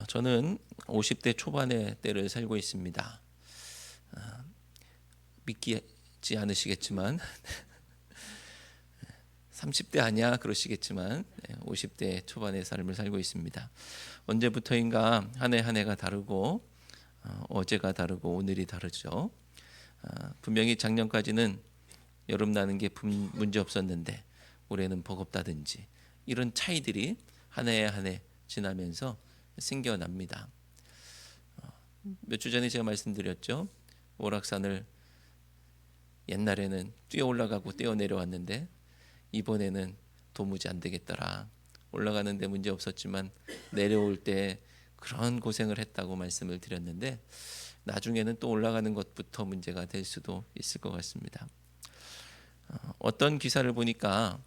저는 50대 초반의 때를 살고 있습니다. 믿기지 않으시겠지만 30대 아니야 그러시겠지만 50대 초반의 삶을 살고 있습니다. 언제부터인가 한 해 한 해가 다르고 어제가 다르고 오늘이 다르죠. 분명히 작년까지는 여름 나는 게 문제 없었는데 올해는 버겁다든지 이런 차이들이 한 해 한 해 지나면서 생겨납니다. 몇 주 전에 제가 말씀드렸죠. 오락산을 옛날에는 뛰어 올라가고 뛰어 내려왔는데 이번에는 도무지 안 되겠더라. 올라가는데 문제 없었지만 내려올 때 그런 고생을 했다고 말씀을 드렸는데 나중에는 또 올라가는 것부터 문제가 될 수도 있을 것 같습니다. 어떤 기사를 보니까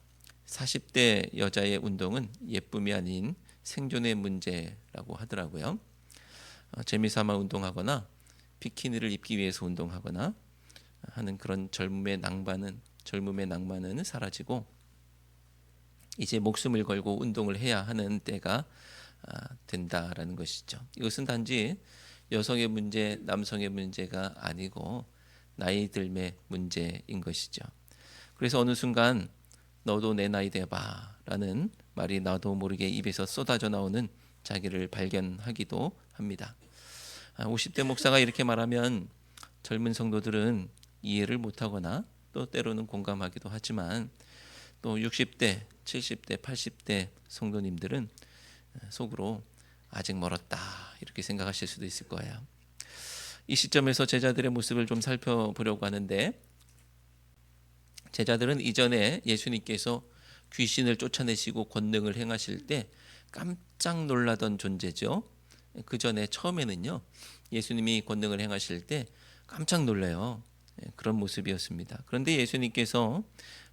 40대 여자의 운동은 예쁨이 아닌 생존의 문제라고 하더라고요. 재미삼아 운동하거나 비키니를 입기 위해서 운동하거나 하는 그런 젊음의 낭만은 사라지고 이제 목숨을 걸고 운동을 해야 하는 때가 된다라는 것이죠. 이것은 단지 여성의 문제, 남성의 문제가 아니고 나이 들매 문제인 것이죠. 그래서 어느 순간 너도 내 나이 돼봐라는 말이 나도 모르게 입에서 쏟아져 나오는 자기를 발견하기도 합니다. 50대 목사가 이렇게 말하면 젊은 성도들은 이해를 못하거나 또 때로는 공감하기도 하지만 또 60대, 70대, 80대 성도님들은 속으로 아직 멀었다 이렇게 생각하실 수도 있을 거예요. 이 시점에서 제자들의 모습을 좀 살펴보려고 하는데 제자들은 이전에 예수님께서 귀신을 쫓아내시고 권능을 행하실 때 깜짝 놀라던 존재죠. 그 전에 처음에는요 예수님이 권능을 행하실 때 깜짝 놀래요. 그런 모습이었습니다. 그런데 예수님께서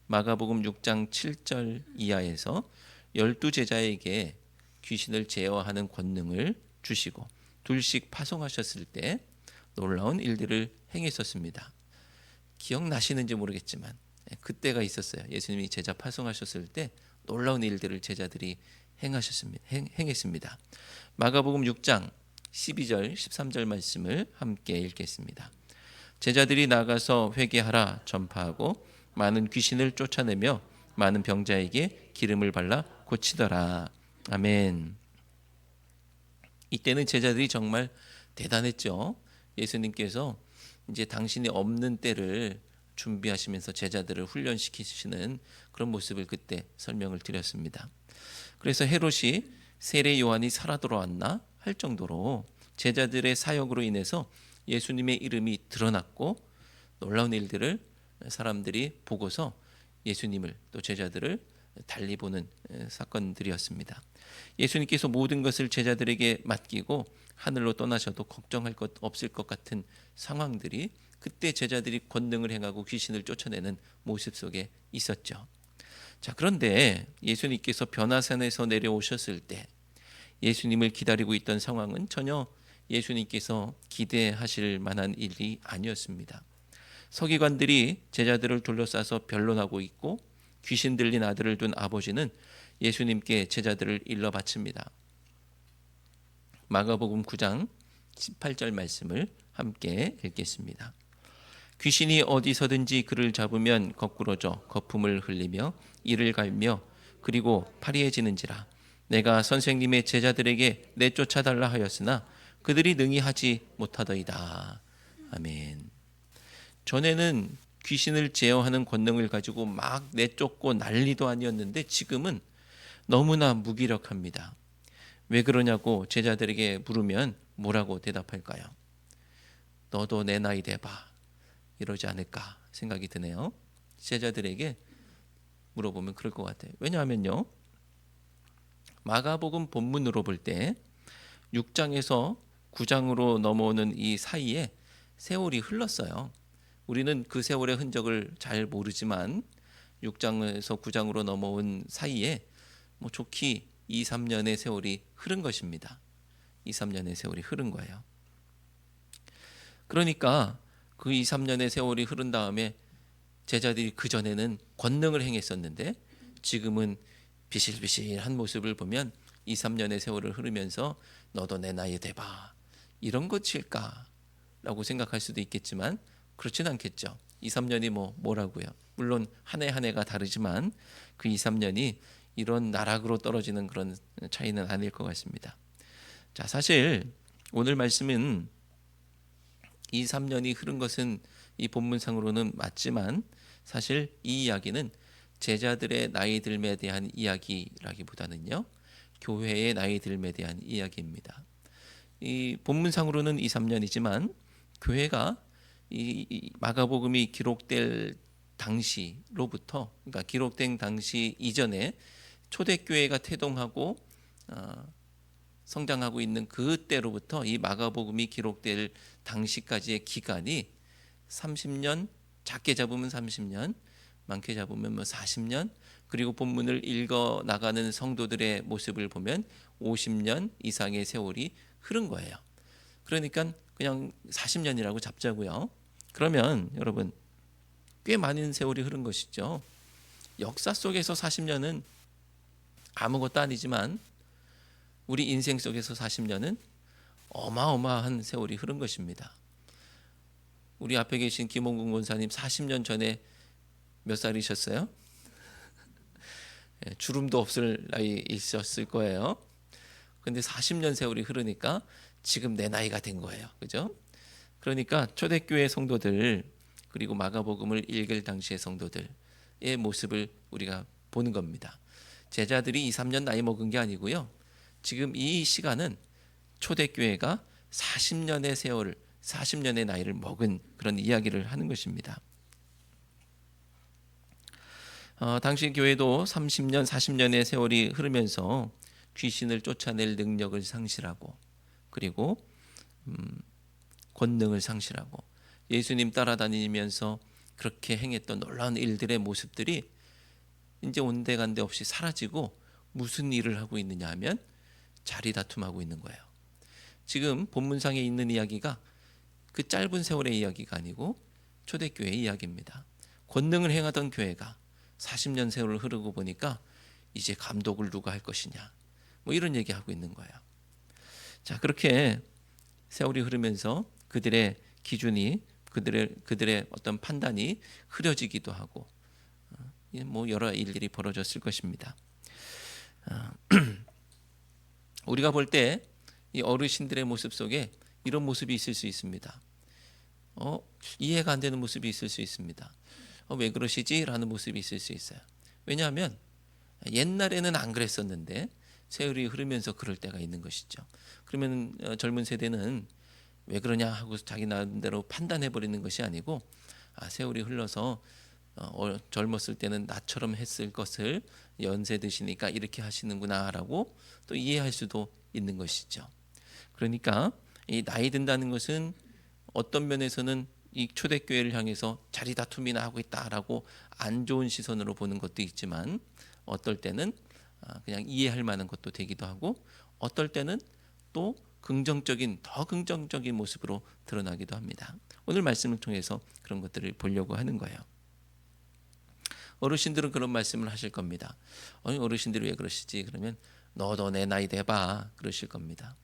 마가복음 6장 7절 이하에서 12제자에게 귀신을 제어하는 권능을 주시고 둘씩 파송하셨을 때 놀라운 일들을 행했었습니다. 기억나시는지 모르겠지만 그때가 있었어요. 예수님이 제자 파송하셨을 때 놀라운 일들을 제자들이 행했습니다. 마가복음 6장 12절 13절 말씀을 함께 읽겠습니다. 제자들이 나가서 회개하라 전파하고 많은 귀신을 쫓아내며 많은 병자에게 기름을 발라 고치더라. 아멘. 이때는 제자들이 정말 대단했죠. 예수님께서 이제 당신이 없는 때를 준비하시면서 제자들을 훈련시키시는 그런 모습을 그때 설명을 드렸습니다. 그래서 헤롯이 세례 요한이 살아 돌아왔나 할 정도로 제자들의 사역으로 인해서 예수님의 이름이 드러났고 놀라운 일들을 사람들이 보고서 예수님을 또 제자들을 달리 보는 사건들이었습니다. 예수님께서 모든 것을 제자들에게 맡기고 하늘로 떠나셔도 걱정할 것 없을 것 같은 상황들이 그때 제자들이 권능을 행하고 귀신을 쫓아내는 모습 속에 있었죠. 자, 그런데 예수님께서 변화산에서 내려오셨을 때 예수님을 기다리고 있던 상황은 전혀 예수님께서 기대하실 만한 일이 아니었습니다. 서기관들이 제자들을 둘러싸서 변론하고 있고 귀신 들린 아들을 둔 아버지는 예수님께 제자들을 일러 바칩니다. 마가복음 9장 18절 말씀을 함께 읽겠습니다. 귀신이 어디서든지 그를 잡으면 거꾸러져 거품을 흘리며 이를 갈며 그리고 파리해지는지라. 내가 선생님의 제자들에게 내쫓아달라 하였으나 그들이 능히 하지 못하더이다. 아멘. 전에는 귀신을 제어하는 권능을 가지고 막 내쫓고 난리도 아니었는데 지금은 너무나 무기력합니다. 왜 그러냐고 제자들에게 물으면 뭐라고 대답할까요? 너도 내 나이 돼봐. 이러지 않을까 생각이 드네요. 제자들에게 물어보면 그럴 것 같아요. 왜냐하면요. 마가복음 본문으로 볼 때 6장에서 9장으로 넘어오는 이 사이에 세월이 흘렀어요. 우리는 그 세월의 흔적을 잘 모르지만 6장에서 9장으로 넘어온 사이에 좋게 2, 3년의 세월이 흐른 것입니다. 2, 3년의 세월이 흐른 거예요. 그러니까 그 2, 3년의 세월이 흐른 다음에 제자들이 그 전에는 권능을 행했었는데 지금은 비실비실한 모습을 보면 2, 3년의 세월을 흐르면서 너도 내 나이 돼봐, 이런 것일까라고 생각할 수도 있겠지만 그렇진 않겠죠. 2, 3년이 뭐라고요. 물론 한 해 한 해가 다르지만 그 2, 3년이 이런 나락으로 떨어지는 그런 차이는 아닐 것 같습니다. 자, 사실 오늘 말씀은 2, 3년이 흐른 것은 이 본문상으로는 맞지만 사실 이 이야기는 제자들의 나이 들음에 대한 이야기라기보다는요, 교회의 나이 들음에 대한 이야기입니다. 이 본문상으로는 2, 3년이지만 교회가 이 마가복음이 기록될 당시로부터, 그러니까 기록된 당시 이전에 초대교회가 태동하고 성장하고 있는 그때로부터 이 마가복음이 기록될 당시까지의 기간이 30년, 작게 잡으면 30년, 많게 잡으면 40년, 그리고 본문을 읽어 나가는 성도들의 모습을 보면 50년 이상의 세월이 흐른 거예요. 그러니까 그냥 40년이라고 잡자고요. 그러면 여러분, 꽤 많은 세월이 흐른 것이죠. 역사 속에서 40년은 아무것도 아니지만 우리 인생 속에서 40년은 어마어마한 세월이 흐른 것입니다. 우리 앞에 계신 김홍근 권사님 40년 전에 몇 살이셨어요? 주름도 없을 나이 있었을 거예요. 근데 40년 세월이 흐르니까 지금 내 나이가 된 거예요. 그죠? 그러니까 초대교회 성도들, 그리고 마가복음을 읽을 당시의 성도들의 모습을 우리가 보는 겁니다. 제자들이 2, 3년 나이 먹은 게 아니고요. 지금 이 시간은 초대교회가 40년의 세월을, 40년의 나이를 먹은 그런 이야기를 하는 것입니다. 당시 교회도 30년, 40년의 세월이 흐르면서 귀신을 쫓아낼 능력을 상실하고, 그리고 권능을 상실하고, 예수님 따라다니면서 그렇게 행했던 놀라운 일들의 모습들이 이제 온데간데 없이 사라지고, 무슨 일을 하고 있느냐 하면 자리 다툼하고 있는 거예요. 지금 본문상에 있는 이야기가 그 짧은 세월의 이야기가 아니고 초대교회의 이야기입니다. 권능을 행하던 교회가 40년 세월을 흐르고 보니까 이제 감독을 누가 할 것이냐, 이런 얘기하고 있는 거예요. 자, 그렇게 세월이 흐르면서 그들의 기준이, 그들의 어떤 판단이 흐려지기도 하고, 여러 일들이 벌어졌을 것입니다. 우리가 볼 때 이 어르신들의 모습 속에 이런 모습이 있을 수 있습니다. 이해가 안 되는 모습이 있을 수 있습니다. 왜 그러시지? 라는 모습이 있을 수 있어요. 왜냐하면 옛날에는 안 그랬었는데 세월이 흐르면서 그럴 때가 있는 것이죠. 그러면 젊은 세대는 왜 그러냐 하고 자기 나름대로 판단해 버리는 것이 아니고, 세월이 흘러서 젊었을 때는 나처럼 했을 것을 연세 드시니까 이렇게 하시는구나라고 또 이해할 수도 있는 것이죠. 그러니까 이 나이 든다는 것은 어떤 면에서는 이 초대교회를 향해서 자리 다툼이나 하고 있다라고 안 좋은 시선으로 보는 것도 있지만, 어떨 때는 그냥 이해할 만한 것도 되기도 하고, 어떨 때는 또 더 긍정적인 모습으로 드러나기도 합니다. 오늘 말씀을 통해서 그런 것들을 보려고 하는 거예요. 어르신들은 그런 말씀을 하실 겁니다. 어르신들이 왜 그러시지? 그러면 너도 내 나이 돼봐, 그러실 겁니다.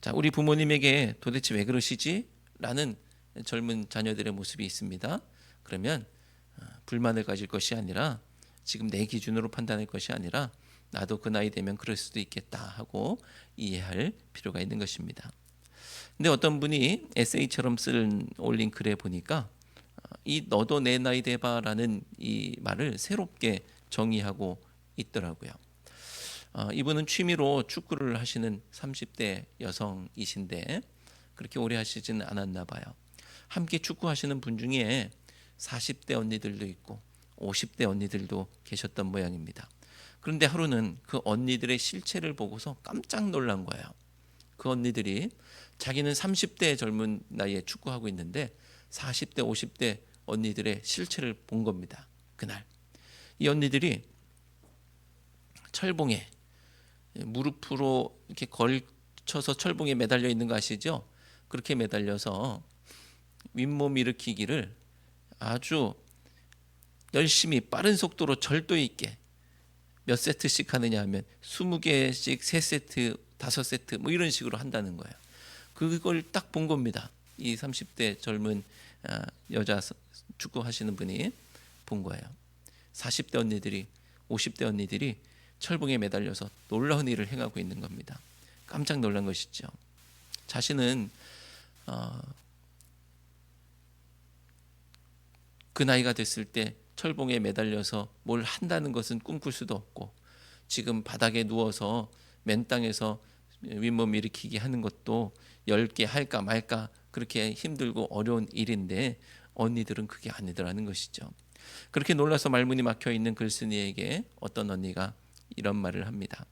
자, 우리 부모님에게 도대체 왜 그러시지? 라는 젊은 자녀들의 모습이 있습니다. 그러면 불만을 가질 것이 아니라, 지금 내 기준으로 판단할 것이 아니라, 나도 그 나이 되면 그럴 수도 있겠다 하고 이해할 필요가 있는 것입니다. 근데 어떤 분이 에세이처럼 올린 글에 보니까 이 너도 내 나이 돼봐라는 이 말을 새롭게 정의하고 있더라고요. 이분은 취미로 축구를 하시는 30대 여성이신데 그렇게 오래 하시지는 않았나 봐요. 함께 축구하시는 분 중에 40대 언니들도 있고 50대 언니들도 계셨던 모양입니다. 그런데 하루는 그 언니들의 실체를 보고서 깜짝 놀란 거예요. 그 언니들이 자기는 30대 젊은 나이에 축구하고 있는데 40대 50대 언니들의 실체를 본 겁니다. 그날 이 언니들이 철봉에 무릎으로 이렇게 걸쳐서 철봉에 매달려 있는 거 아시죠? 그렇게 매달려서 윗몸 일으키기를 아주 열심히 빠른 속도로 절도 있게 몇 세트씩 하느냐 하면 20개씩 3세트, 5세트 뭐 이런 식으로 한다는 거예요. 그걸 딱 본 겁니다. 이 30대 젊은 여자 축구 하시는 분이 본 거예요. 40대 언니들이 50대 언니들이 철봉에 매달려서 놀라운 일을 행하고 있는 겁니다. 깜짝 놀란 것이죠. 자신은 그 나이가 됐을 때 철봉에 매달려서 뭘 한다는 것은 꿈꿀 수도 없고 지금 바닥에 누워서 맨 땅에서 윗몸 일으키기 하는 것도 10개 할까 말까 그렇게 힘들고 어려운 일인데 언니들은 그게 아니더라는 것이죠. 그렇게 놀라서 말문이 막혀 있는 글쓴이에게 어떤 언니가 이런 말을 합니다.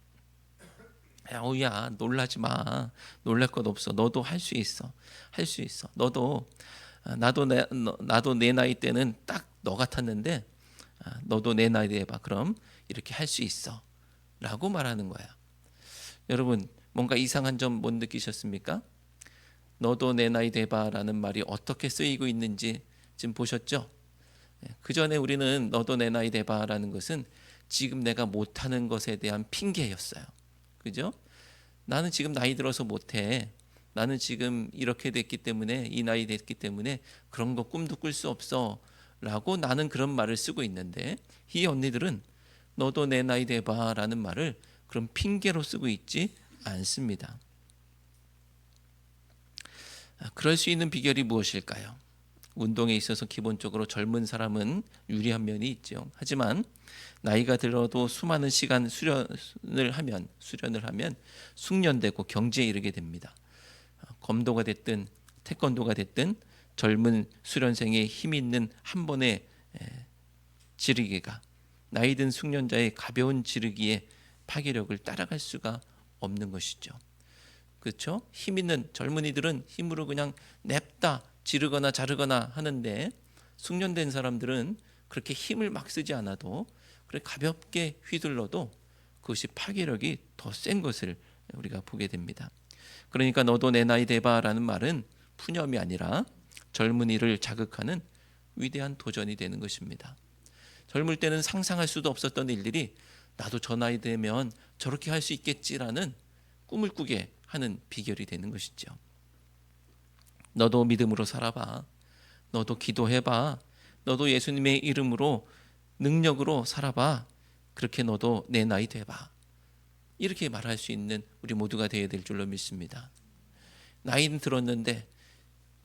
야, 놀라지 마. 놀랄 것 없어. 너도 할 수 있어. 할 수 있어. 나도 내 나이 때는 딱 너 같았는데 너도 내 나이 때 봐. 그럼 이렇게 할 수 있어. 라고 말하는 거야. 여러분, 뭔가 이상한 점 못 느끼셨습니까? 너도 내 나이 돼봐 라는 말이 어떻게 쓰이고 있는지 지금 보셨죠? 그 전에 우리는 너도 내 나이 돼봐 라는 것은 지금 내가 못하는 것에 대한 핑계였어요. 그죠? 나는 지금 나이 들어서 못해. 나는 지금 이렇게 됐기 때문에 이 나이 됐기 때문에 그런 거 꿈도 꿀 수 없어 라고 나는 그런 말을 쓰고 있는데 이 언니들은 너도 내 나이 돼봐 라는 말을 그런 핑계로 쓰고 있지 않습니다. 그럴 수 있는 비결이 무엇일까요? 운동에 있어서 기본적으로 젊은 사람은 유리한 면이 있죠. 하지만 나이가 들어도 수많은 시간 수련을 하면 숙련되고 경지에 이르게 됩니다. 검도가 됐든 태권도가 됐든 젊은 수련생의 힘 있는 한 번의 지르기가 나이 든 숙련자의 가벼운 지르기의 파괴력을 따라갈 수가 없는 것이죠. 그렇죠? 힘 있는 젊은이들은 힘으로 그냥 냅다 지르거나 자르거나 하는데 숙련된 사람들은 그렇게 힘을 막 쓰지 않아도 그래 가볍게 휘둘러도 그것이 파괴력이 더 센 것을 우리가 보게 됩니다. 그러니까 너도 내 나이 돼봐라는 말은 푸념이 아니라 젊은이를 자극하는 위대한 도전이 되는 것입니다. 젊을 때는 상상할 수도 없었던 일들이 나도 저 나이 되면 저렇게 할 수 있겠지라는 꿈을 꾸게 하는 비결이 되는 것이죠. 너도 믿음으로 살아봐. 너도 기도해봐. 너도 예수님의 이름으로 능력으로 살아봐. 그렇게 너도 내 나이 돼봐. 이렇게 말할 수 있는 우리 모두가 되어야 될 줄로 믿습니다. 나이는 들었는데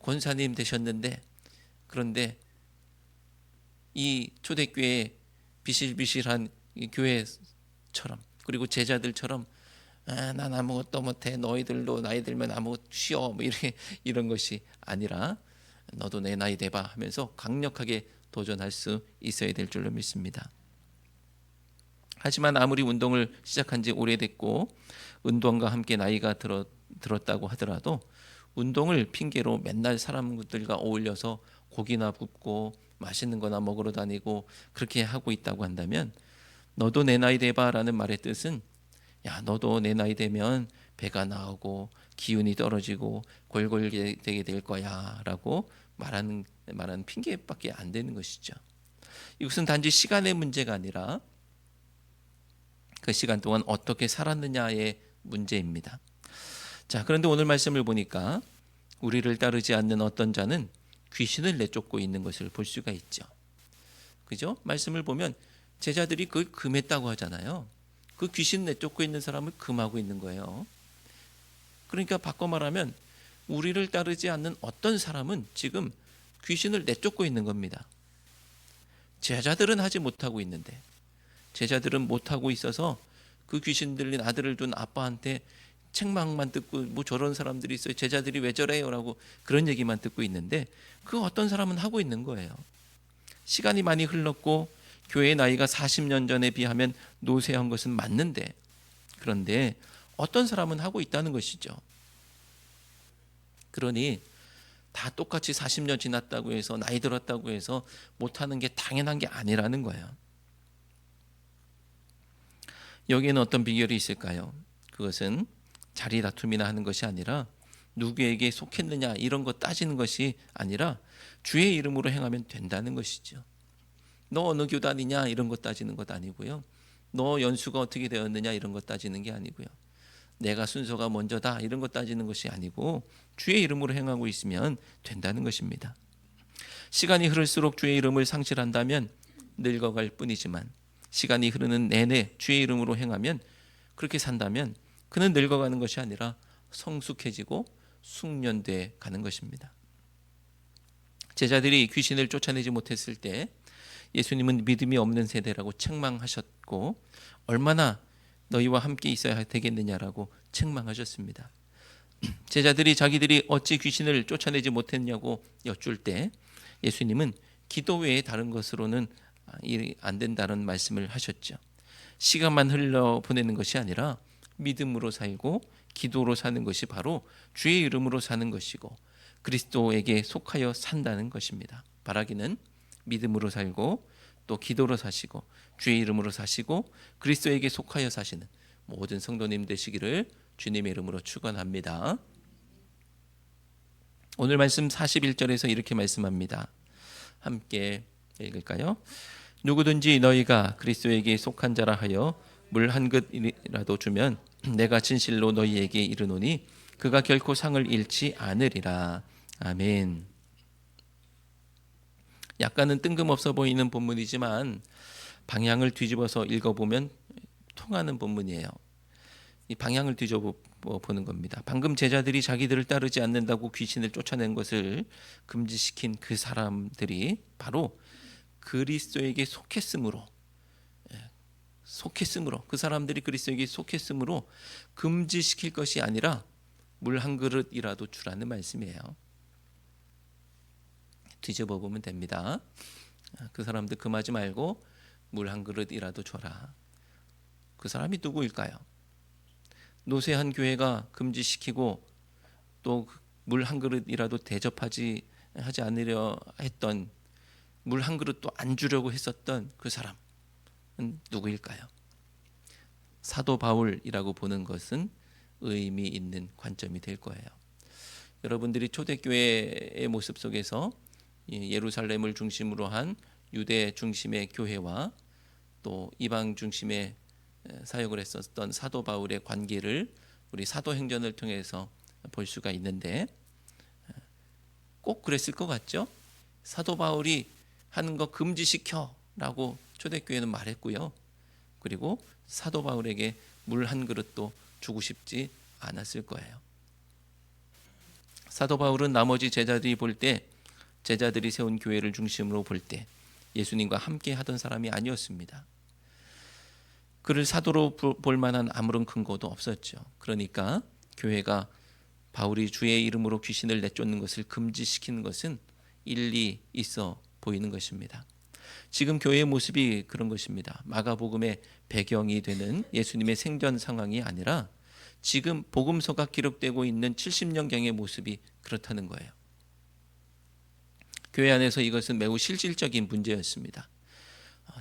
권사님 되셨는데 그런데 이 초대교회 비실비실한 교회처럼 그리고 제자들처럼 난 아무것도 못해. 너희들도 나이 들면 아무것도 쉬어. 뭐 이런 것이 아니라 너도 내 나이 돼봐 하면서 강력하게 도전할 수 있어야 될 줄로 믿습니다. 하지만 아무리 운동을 시작한 지 오래됐고 운동과 함께 나이가 들었다고 하더라도 운동을 핑계로 맨날 사람들과 어울려서 고기나 굽고 맛있는 거나 먹으러 다니고 그렇게 하고 있다고 한다면 너도 내 나이 돼봐 라는 말의 뜻은 야, 너도 내 나이 되면 배가 나오고 기운이 떨어지고 골골되게 될 거야 라고 말하는 핑계밖에 안 되는 것이죠. 이것은 단지 시간의 문제가 아니라 그 시간 동안 어떻게 살았느냐의 문제입니다. 자, 그런데 오늘 말씀을 보니까 우리를 따르지 않는 어떤 자는 귀신을 내쫓고 있는 것을 볼 수가 있죠. 그죠? 말씀을 보면 제자들이 그걸 금했다고 하잖아요. 그 귀신 내쫓고 있는 사람을 금하고 있는 거예요. 그러니까 바꿔 말하면 우리를 따르지 않는 어떤 사람은 지금 귀신을 내쫓고 있는 겁니다. 제자들은 하지 못하고 있는데 제자들은 못하고 있어서 그 귀신 들린 아들을 둔 아빠한테 책망만 듣고 뭐 저런 사람들이 있어요. 제자들이 왜 저래요? 라고 그런 얘기만 듣고 있는데 그 어떤 사람은 하고 있는 거예요. 시간이 많이 흘렀고 교회의 나이가 40년 전에 비하면 노쇠한 것은 맞는데 그런데 어떤 사람은 하고 있다는 것이죠. 그러니 다 똑같이 40년 지났다고 해서 나이 들었다고 해서 못하는 게 당연한 게 아니라는 거예요. 여기에는 어떤 비결이 있을까요? 그것은 자리 다툼이나 하는 것이 아니라 누구에게 속했느냐 이런 거 따지는 것이 아니라 주의 이름으로 행하면 된다는 것이죠. 너 어느 교단이냐 이런 거 따지는 것 아니고요. 너 연수가 어떻게 되었느냐 이런 거 따지는 게 아니고요. 내가 순서가 먼저다 이런 거 따지는 것이 아니고 주의 이름으로 행하고 있으면 된다는 것입니다. 시간이 흐를수록 주의 이름을 상실한다면 늙어갈 뿐이지만 시간이 흐르는 내내 주의 이름으로 행하면, 그렇게 산다면 그는 늙어가는 것이 아니라 성숙해지고 숙련돼 가는 것입니다. 제자들이 귀신을 쫓아내지 못했을 때 예수님은 믿음이 없는 세대라고 책망하셨고 얼마나 너희와 함께 있어야 되겠느냐라고 책망하셨습니다. 제자들이 자기들이 어찌 귀신을 쫓아내지 못했냐고 여쭐 때 예수님은 기도 외에 다른 것으로는 일이 안 된다는 말씀을 하셨죠. 시간만 흘려보내는 것이 아니라 믿음으로 살고 기도로 사는 것이 바로 주의 이름으로 사는 것이고 그리스도에게 속하여 산다는 것입니다. 바라기는 믿음으로 살고 또 기도로 사시고 주의 이름으로 사시고 그리스도에게 속하여 사시는 모든 성도님 되시기를 주님의 이름으로 축원합니다. 오늘 말씀 41절에서 이렇게 말씀합니다. 함께 읽을까요? 누구든지 너희가 그리스도에게 속한 자라 하여 물 한 그릇이라도 주면 내가 진실로 너희에게 이르노니 그가 결코 상을 잃지 않으리라. 아멘. 약간은 뜬금없어 보이는 본문이지만 방향을 뒤집어서 읽어보면 통하는 본문이에요. 이 방향을 뒤집어보는 겁니다. 방금 제자들이 자기들을 따르지 않는다고 귀신을 쫓아낸 것을 금지시킨 그 사람들이 바로 그리스도에게 속했으므로 그 사람들이 그리스도에게 속했으므로 금지시킬 것이 아니라 물 한 그릇이라도 주라는 말씀이에요. 뒤집어 보면 됩니다. 그 사람들 금하지 말고 물 한 그릇이라도 줘라. 그 사람이 누구일까요? 노쇠한 교회가 금지시키고 또 물 한 그릇이라도 대접하지 않으려 했던, 물 한 그릇도 안 주려고 했었던 그 사람은 누구일까요? 사도 바울이라고 보는 것은 의미 있는 관점이 될 거예요. 여러분들이 초대교회의 모습 속에서 예루살렘을 중심으로 한 유대 중심의 교회와 또 이방 중심의 사역을 했었던 사도 바울의 관계를 우리 사도행전을 통해서 볼 수가 있는데 꼭 그랬을 것 같죠? 사도 바울이 하는 거 금지시켜라고 초대교회는 말했고요. 그리고 사도 바울에게 물 한 그릇도 주고 싶지 않았을 거예요. 사도 바울은 나머지 제자들이 볼 때, 제자들이 세운 교회를 중심으로 볼 때 예수님과 함께 하던 사람이 아니었습니다. 그를 사도로 볼 만한 아무런 근거도 없었죠. 그러니까 교회가 바울이 주의 이름으로 귀신을 내쫓는 것을 금지시키는 것은 일리 있어 보이는 것입니다. 지금 교회의 모습이 그런 것입니다. 마가복음의 배경이 되는 예수님의 생전 상황이 아니라 지금 복음서가 기록되고 있는 70년경의 모습이 그렇다는 거예요. 교회 안에서 이것은 매우 실질적인 문제였습니다.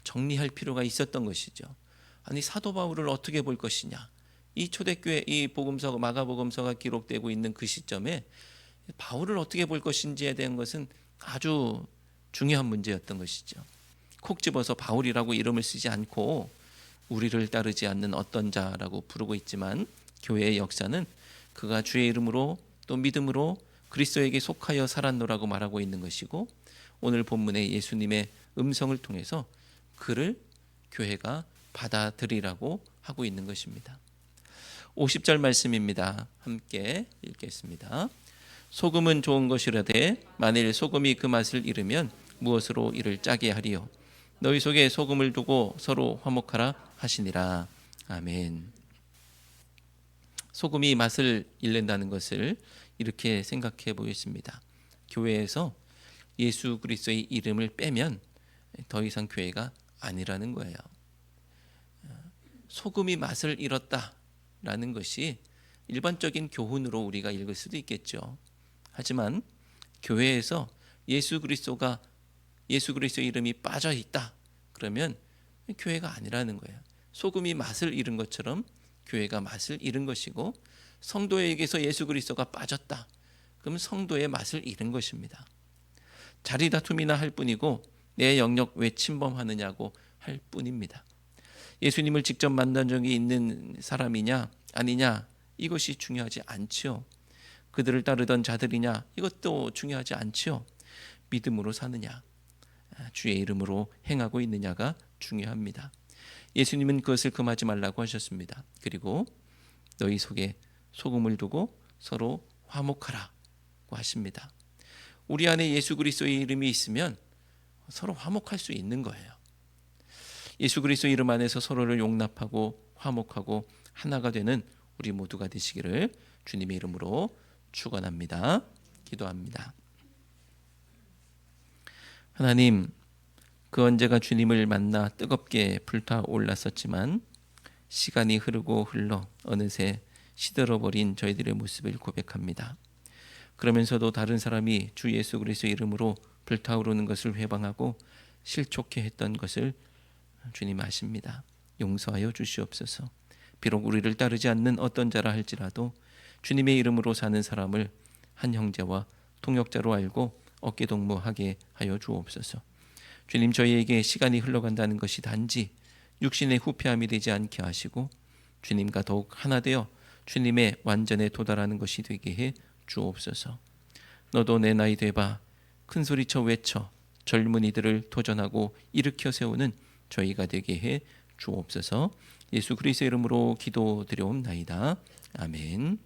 정리할 필요가 있었던 것이죠. 아니 사도 바울을 어떻게 볼 것이냐. 이 초대교회 이 복음서 마가복음서가 기록되고 있는 그 시점에 바울을 어떻게 볼 것인지에 대한 것은 아주 중요한 문제였던 것이죠. 콕 집어서 바울이라고 이름을 쓰지 않고 우리를 따르지 않는 어떤 자라고 부르고 있지만 교회의 역사는 그가 주의 이름으로 또 믿음으로 그리스도에게 속하여 살았노라고 말하고 있는 것이고 오늘 본문의 예수님의 음성을 통해서 그를 교회가 받아들이라고 하고 있는 것입니다. 50절 말씀입니다. 함께 읽겠습니다. 소금은 좋은 것이라되 만일 소금이 그 맛을 잃으면 무엇으로 이를 짜게 하리요. 너희 속에 소금을 두고 서로 화목하라 하시니라. 아멘. 소금이 맛을 잃는다는 것을 이렇게 생각해 보겠습니다. 교회에서 예수 그리스도의 이름을 빼면 더 이상 교회가 아니라는 거예요. 소금이 맛을 잃었다라는 것이 일반적인 교훈으로 우리가 읽을 수도 있겠죠. 하지만 교회에서 예수 그리스도의 이름이 빠져 있다. 그러면 교회가 아니라는 거예요. 소금이 맛을 잃은 것처럼 교회가 맛을 잃은 것이고 성도에게서 예수 그리스도가 빠졌다. 그럼 성도의 맛을 잃은 것입니다. 자리 다툼이나 할 뿐이고 내 영역 왜 침범하느냐고 할 뿐입니다. 예수님을 직접 만난 적이 있는 사람이냐 아니냐 이것이 중요하지 않지요. 그들을 따르던 자들이냐 이것도 중요하지 않지요. 믿음으로 사느냐 주의 이름으로 행하고 있느냐가 중요합니다. 예수님은 그것을 금하지 말라고 하셨습니다. 그리고 너희 속에 소금을 두고 서로 화목하라고 하십니다. 우리 안에 예수 그리스도의 이름이 있으면 서로 화목할 수 있는 거예요. 예수 그리스도 이름 안에서 서로를 용납하고 화목하고 하나가 되는 우리 모두가 되시기를 주님의 이름으로 축원합니다. 기도합니다. 하나님, 그 언제가 주님을 만나 뜨겁게 불타올랐었지만 시간이 흐르고 흘러 어느새 시들어버린 저희들의 모습을 고백합니다. 그러면서도 다른 사람이 주 예수 그리스도 이름으로 불타오르는 것을 회방하고 실족해 했던 것을 주님 아십니다. 용서하여 주시옵소서. 비록 우리를 따르지 않는 어떤 자라 할지라도 주님의 이름으로 사는 사람을 한 형제와 통역자로 알고 어깨동무하게 하여 주옵소서. 주님, 저희에게 시간이 흘러간다는 것이 단지 육신의 후패함이 되지 않게 하시고 주님과 더욱 하나 되어 주님의 완전에 도달하는 것이 되게 해 주옵소서. 너도 내 나이 돼봐 큰 소리쳐 외쳐 젊은이들을 도전하고 일으켜 세우는 저희가 되게 해 주옵소서. 예수 그리스도의 이름으로 기도드려옵나이다. 아멘.